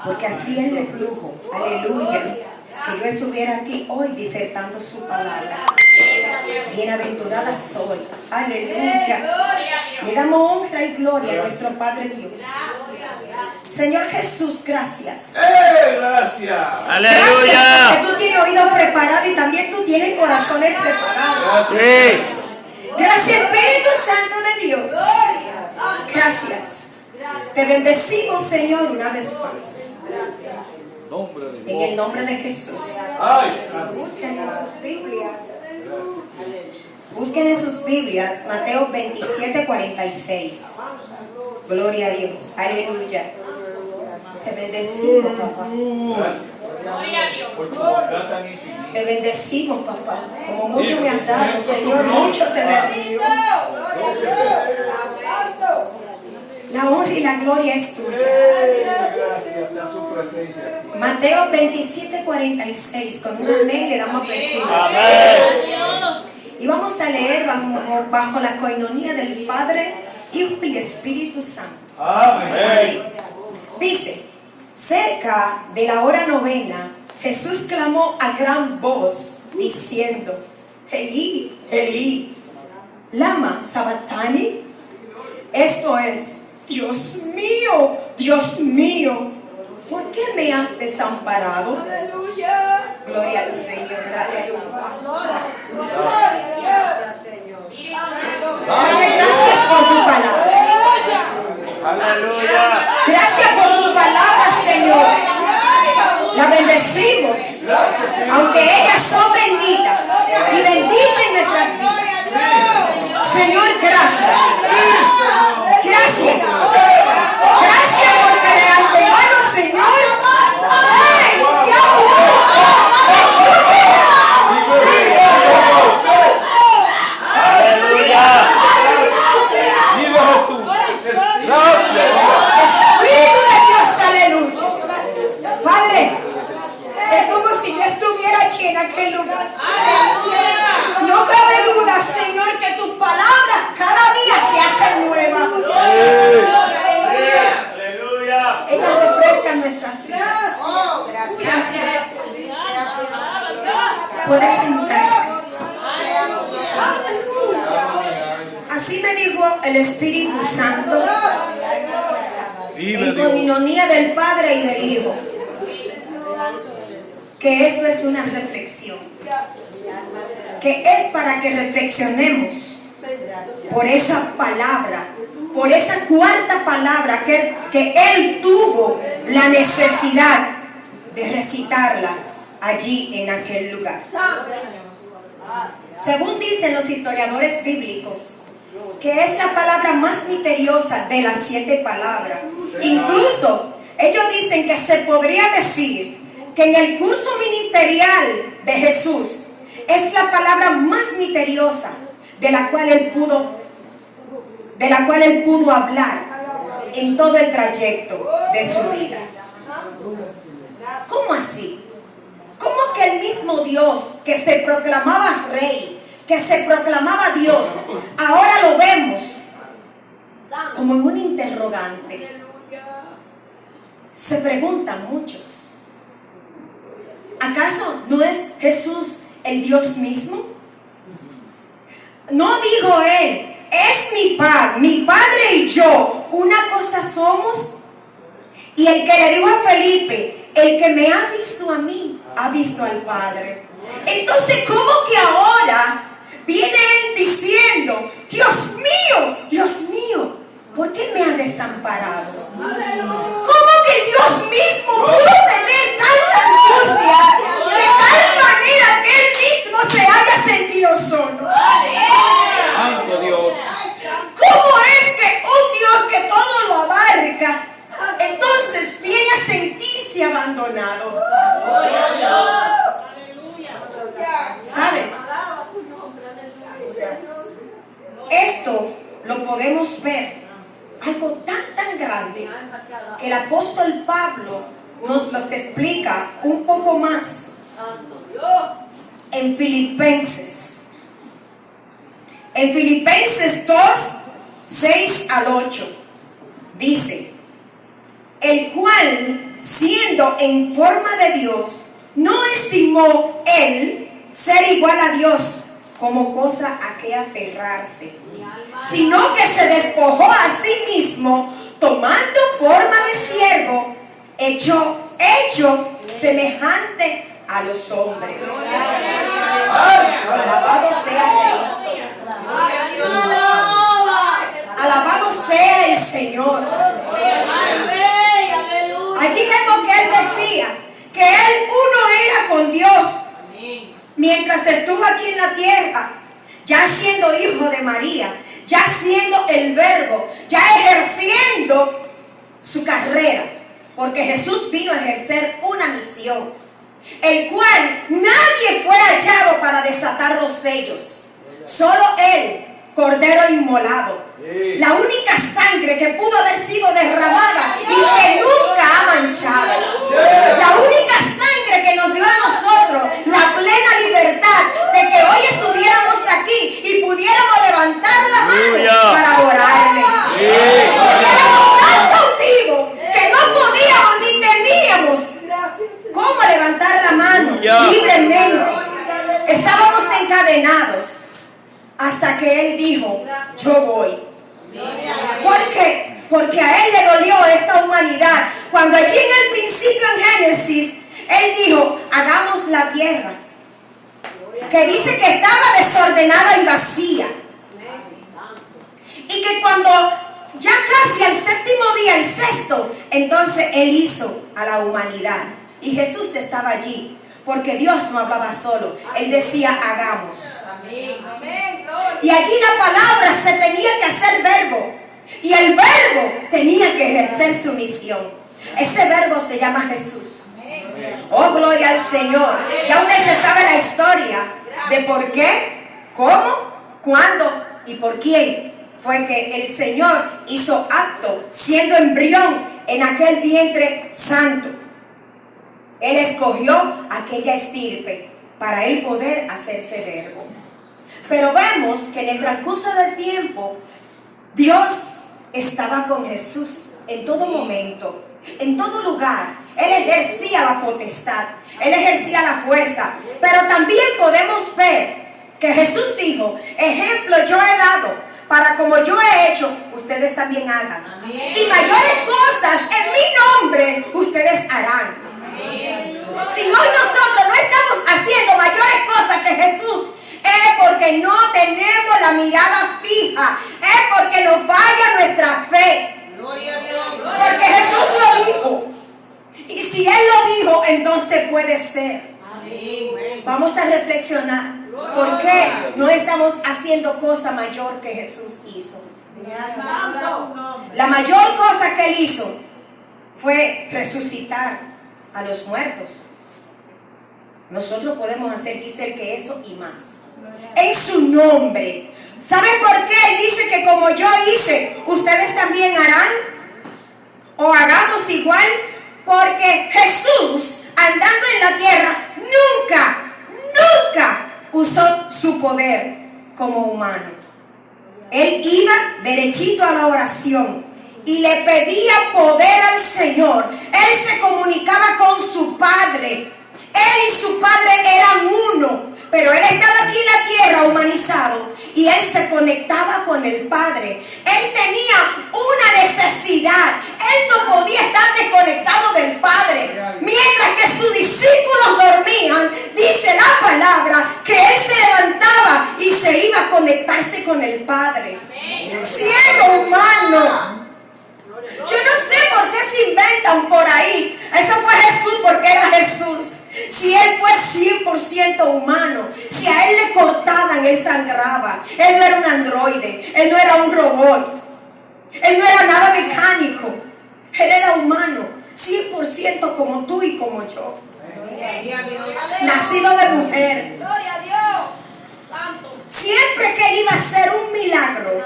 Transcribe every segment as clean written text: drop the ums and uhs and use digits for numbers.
porque así Él le plugo, aleluya, que yo estuviera aquí hoy disertando su palabra. Bienaventurada soy, aleluya. Le damos honra y gloria a nuestro Padre Dios. Señor Jesús, gracias. Gracias. Aleluya. Aleluya. Porque tú tienes oídos preparados y también tú tienes corazones preparados. Sí. Gracias, Espíritu Santo de Dios. Gracias. Te bendecimos, Señor, una vez más. En el nombre de Jesús. Busquen en sus Biblias. Busquen en sus Biblias Mateo 27:46. Gloria a Dios. Aleluya. Te bendecimos, papá. Te bendecimos, papá. Como mucho me has dado, Señor, mucho te bendigo. La honra y la gloria es tuya. Gracias a su presencia. Mateo 27:46. Con un amén le damos apertura. Amén. Y vamos a leer bajo la coinonía del Padre, Hijo y Espíritu Santo. Amén. Dice: cerca de la hora novena, Jesús clamó a gran voz, diciendo: Elí, Elí, lama sabactani. Esto es: Dios mío, ¿por qué me has desamparado? Aleluya. Gloria al Señor. Aleluya. Padre, gracias por tu palabra. Aleluya. Gracias por tu palabra, Señor. La bendecimos. Aunque ellas son benditas y bendicen nuestras vidas. Señor, gracias. Gracias. Gracias porque de antemano, Señor, Aleluya. Espíritu de Dios, aleluya. Padre, es como si yo estuviera aquí en aquel lugar. No cabe duda, Señor, que tu palabra cada día se hace nueva. Aleluya. Ella refresca nuestras vidas. Gracias. Puedes sentarse. Así me dijo el Espíritu Santo, en coinonía del Padre y del Hijo, que esto es una reflexión, que es para que reflexionemos por esa palabra, por esa cuarta palabra que Él tuvo la necesidad de recitarla allí en aquel lugar. Según dicen los historiadores bíblicos, que es la palabra más misteriosa de las 7 palabras. Incluso ellos dicen que se podría decir que en el curso ministerial de Jesús es la palabra más misteriosa de la cual él pudo hablar en todo el trayecto de su vida. ¿Cómo así? ¿Cómo que el mismo Dios que se proclamaba rey, que se proclamaba Dios, ahora lo vemos como en un interrogante? Se preguntan muchos: ¿acaso no es Jesús el Dios mismo? No dijo él: es mi Padre y yo, una cosa somos. Y el que le dijo a Felipe: el que me ha visto a mí, ha visto al Padre. Entonces, ¿cómo que ahora viene él diciendo: Dios mío, ¿por qué me ha desamparado? ¿Cómo que Dios mismo pudo tener tanta angustia de tal manera que él mismo se haya sentido solo? Santo Dios. ¿Cómo es que un Dios que todo lo abarca, entonces viene a sentirse abandonado? ¿Sabes? Esto lo podemos ver, algo tan grande, que el apóstol Pablo nos los explica un poco más en Filipenses. En Filipenses 2, 6 al 8 dice: el cual siendo en forma de Dios, no estimó él ser igual a Dios como cosa a que aferrarse, sino que se despojó a sí mismo, tomando forma de siervo, hecho semejante a los hombres. Alabado sea Cristo. Alabado sea el Señor. Allí vemos que él decía que él uno era con Dios mientras estuvo aquí en la tierra, ya siendo hijo de María, ya siendo el Verbo, ya ejerciendo su carrera, porque Jesús vino a ejercer una misión, el cual nadie fue hallado para desatar los sellos, solo él, Cordero inmolado, la única sangre que pudo haber sido derramada y que nunca ha manchado, la única sangre que nos dio a nosotros la plena libertad de que hoy estuviéramos aquí y pudiéramos levantar la mano para orarle, porque éramos tan cautivos que no podíamos ni teníamos cómo levantar la mano libremente, estábamos encadenados. Hasta que él dijo, yo voy. ¿Por qué? Porque a él le dolió esta humanidad. Cuando allí en el principio en Génesis, él dijo, hagamos la tierra. Que dice que estaba desordenada y vacía. Y que cuando ya casi al séptimo día, el sexto, entonces él hizo a la humanidad. Y Jesús estaba allí. Porque Dios no hablaba solo. Él decía, hagamos. Y allí la palabra se tenía que hacer verbo. Y el verbo tenía que ejercer su misión. Ese verbo se llama Jesús. Oh, gloria al Señor. Ya usted se sabe la historia de por qué, cómo, cuándo y por quién fue que el Señor hizo acto siendo embrión en aquel vientre santo. Él escogió aquella estirpe para él poder hacerse verbo. Pero vemos que en el transcurso del tiempo, Dios estaba con Jesús en todo momento, en todo lugar. Él ejercía la potestad, él ejercía la fuerza. Pero también podemos ver que Jesús dijo, ejemplo yo he dado, para como yo he hecho, ustedes también hagan. Y mayores cosas en mi nombre, ustedes harán. Si hoy nosotros no estamos haciendo mayores cosas que Jesús, es porque no tenemos la mirada fija, es porque nos falla nuestra fe. Porque Jesús lo dijo. Y si Él lo dijo, entonces puede ser. Vamos a reflexionar. ¿Por qué no estamos haciendo cosa mayor que Jesús hizo? La mayor cosa que Él hizo fue resucitar a los muertos. Nosotros podemos hacer, dice Él, que eso y más. En su nombre. ¿Saben por qué Él dice que como yo hice, ustedes también harán? O hagamos igual. Porque Jesús, andando en la tierra, nunca usó su poder como humano. Él iba derechito a la oración y le pedía poder al Señor. Él se comunicaba con su Padre. Él y su Padre eran uno, pero Él estaba aquí en la tierra humanizado y Él se conectaba con el Padre. Él tenía una necesidad. Él no podía estar desconectado del Padre. Mientras que sus discípulos dormían, dice la palabra que Él se levantaba y se iba a conectarse con el Padre, siendo humano. Yo no sé por qué se inventan por ahí. Eso fue Jesús porque era Jesús. Si Él fue 100% humano, si a Él le cortaban, Él sangraba. Él no era un androide, Él no era un robot, Él no era nada mecánico. Él era humano, 100% como tú y como yo. Nacido de mujer. Siempre que Él iba a hacer un milagro,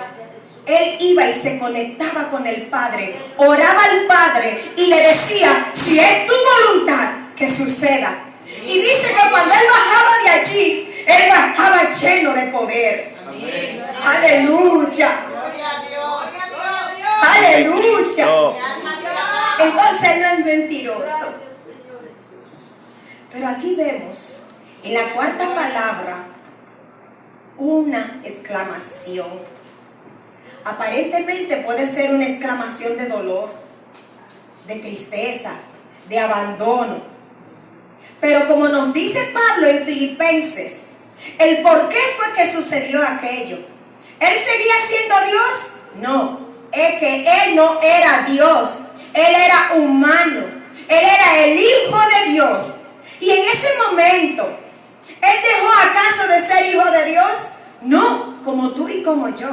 Él iba y se conectaba con el Padre, oraba al Padre y le decía, si es tu voluntad, que suceda. Y dice que cuando Él bajaba de allí, Él bajaba lleno de poder. Amén. Aleluya. Aleluya. Entonces Él no es mentiroso. Pero aquí vemos en la cuarta palabra una exclamación. Aparentemente puede ser una exclamación de dolor, de tristeza, de abandono. Pero como nos dice Pablo en Filipenses, el por qué fue que sucedió aquello. ¿Él seguía siendo Dios? No, es que Él no era Dios. Él era humano. Él era el Hijo de Dios. Y en ese momento, ¿Él dejó acaso de ser Hijo de Dios? No, como tú y como yo.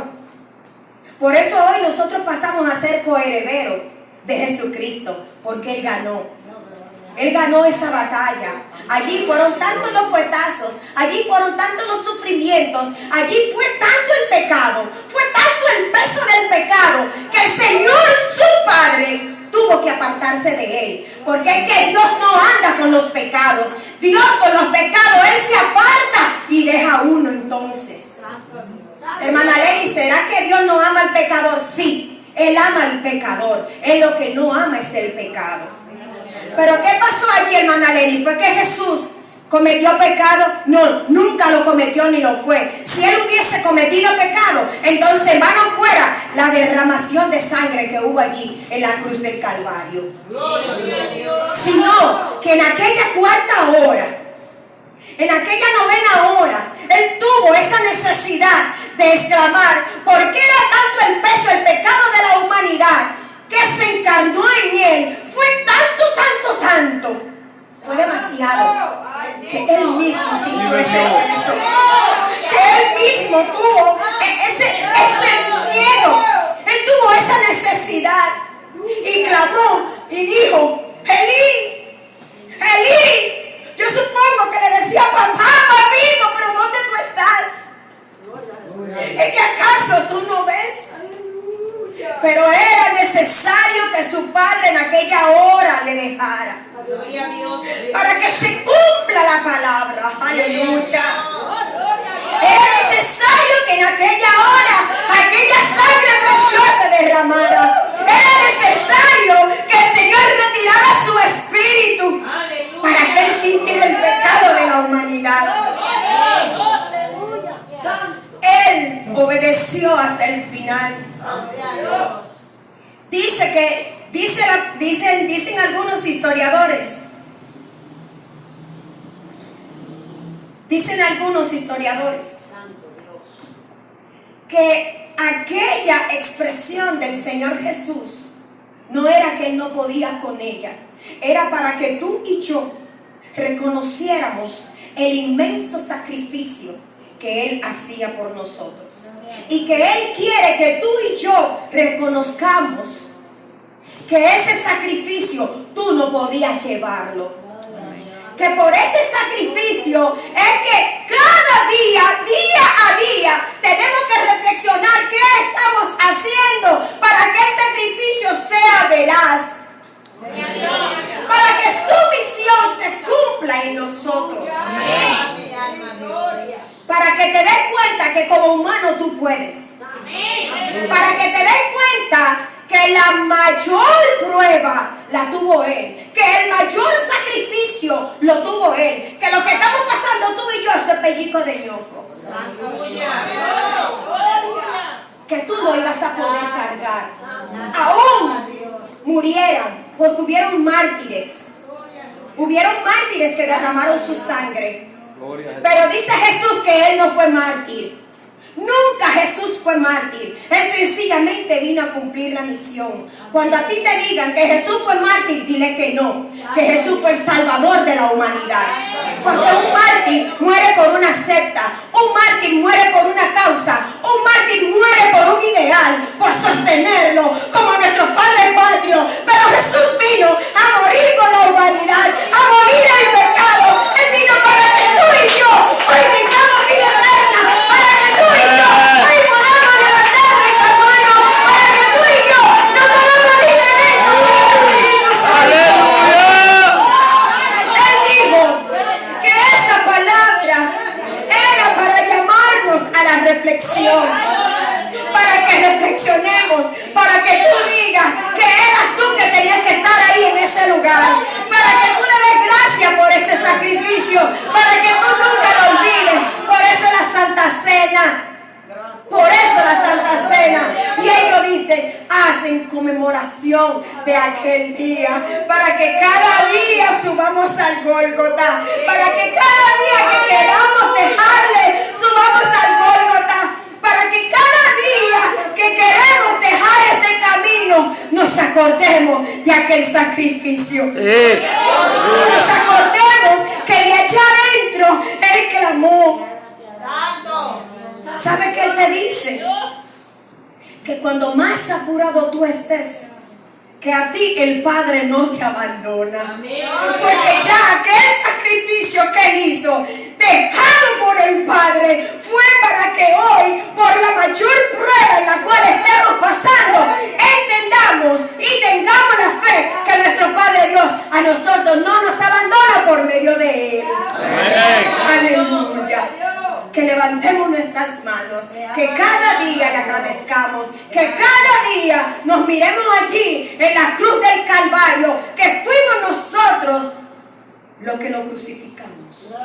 Por eso hoy nosotros pasamos a ser coherederos de Jesucristo, porque Él ganó. Él ganó esa batalla. Allí fueron tantos los fuetazos, allí fueron tantos los sufrimientos, allí fue tanto el pecado, fue tanto el peso del pecado, que el Señor, su Padre, tuvo que apartarse de Él. Porque es que Dios no anda con los pecados. Dios con los pecados, Él se aparta y deja uno entonces. Hermana Lely, ¿será que Dios no ama al pecador? Sí, Él ama al pecador. Él lo que no ama es el pecado. Pero ¿qué pasó allí, hermana Lely? ¿Fue que Jesús cometió pecado? No, nunca lo cometió ni lo fue. Si Él hubiese cometido pecado, entonces en vano fuera la derramación de sangre que hubo allí en la cruz del Calvario. Sino que en aquella cuarta hora, en aquella novena hora, Él tuvo esa necesidad de exclamar, ¿por qué era tanto el peso, el pecado de la humanidad que se encarnó en Él? Fue tanto, fue demasiado, que Él mismo sintió ese peso, que Él mismo tuvo ese miedo, Él tuvo esa necesidad y clamó y dijo, Elí, Elí. Yo supongo que le decía, papá, papito, pero ¿dónde tú estás? ¿Es que acaso tú no ves? Pero era necesario que su padre en aquella hora le dejara, para que se cumpla la palabra. Aleluya. Era necesario que en aquella hora aquella sangre preciosa derramara. Era necesario que el Señor retirara su espíritu para que Él sintiera el pecado de la humanidad. Él obedeció hasta el final. Dicen algunos historiadores, que aquella expresión del Señor Jesús no era que Él no podía con ella, era para que tú y yo reconociéramos el inmenso sacrificio que Él hacía por nosotros. Y que Él quiere que tú y yo reconozcamos que ese sacrificio tú no podías llevarlo. Que por ese sacrificio es que cada día a día, tenemos que reflexionar qué estamos haciendo para que el sacrificio sea veraz. Para que su misión se cumpla en nosotros. Para que te des cuenta que como humano tú puedes. Para que te des cuenta que la mayor prueba la tuvo Él, que el mayor sacrificio lo tuvo Él, que lo que estamos pasando tú y yo es pellico de ñoco, que tú no ibas a poder cargar, aún murieran, porque hubieron mártires que derramaron su sangre. Pero dice Jesús que Él no fue mártir. Nunca Jesús fue mártir. Él sencillamente vino a cumplir la misión. Cuando a ti te digan que Jesús fue mártir, dile que no, que Jesús fue el salvador de la humanidad. Porque un mártir muere por una secta, un mártir muere por una causa, un mártir muere por un ideal, por sostenerlo, como nuestro Padre patrio. Pero Jesús vino a morir por la humanidad, a morir al pecado. Él vino para que tú y yo hoy tengamos vida eterna, para que tú y yo hoy podamos levantar nuestra mano, para que tú y yo no podamos vivir en el Espíritu Santo. Él dijo, para que cada día subamos al Gólgota, para que cada día que queramos dejarle, subamos al Gólgota, para que cada día que queremos dejar este camino, nos acordemos de aquel sacrificio. Nos acordemos que de allá adentro Él clamó. ¿Sabe qué Él te dice? Que cuando más apurado tú estés, que a ti el Padre no te abandona. Porque ya aquel sacrificio que Él hizo, dejado por el Padre, fue para que hoy, por la mayor prueba en la cual estemos pasando, entendamos y tengamos la fe que nuestro Padre Dios a nosotros no nos abandona por medio de Él. Aleluya. Que levantemos nuestras manos, que cada día le agradezcamos, que cada día nos miremos allí en la cruz del Calvario, que fuimos nosotros los que lo crucificamos.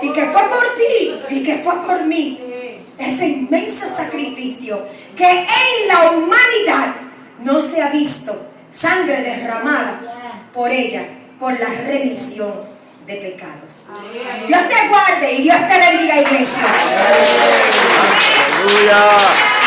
Y que fue por ti y que fue por mí ese inmenso sacrificio que en la humanidad no se ha visto sangre derramada por ella, por la remisión de pecados. Dios te guarde y Dios te bendiga, iglesia. Aleluya.